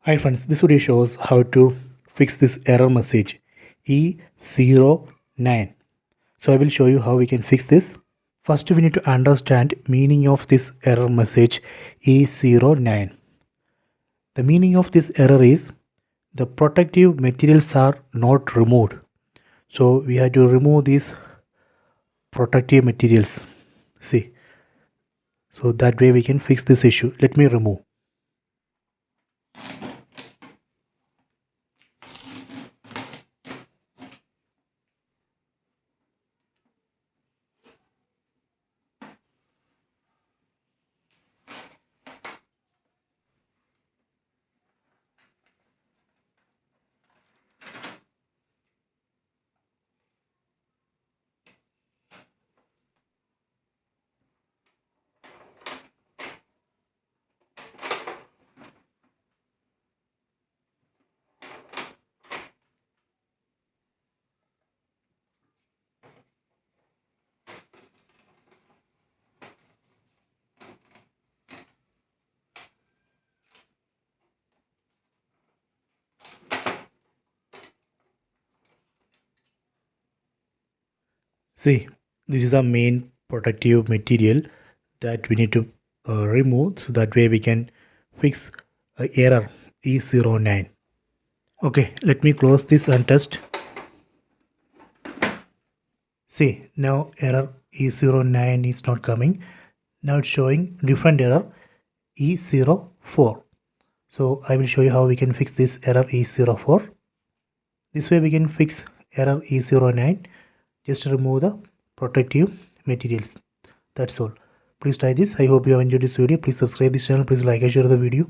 Hi friends, this video shows how to fix this error message E09. So I will show you how we can fix this. First we need to understand meaning of this error message E09. The meaning of this error is the protective materials are not removed. So we have to remove these protective materials. See. So that way we can fix this issue. Let me remove. See, this is our main protective material that we need to remove, so that way we can fix error E09. Okay, let me close this and test. See, now error E09 is not coming. Now it's showing different error E04. So I will show you how we can fix this error E04. This way we can fix error E09. Just remove the protective materials. That's all. Please try this. I hope you have enjoyed this video. Please subscribe this channel. Please like and share the video.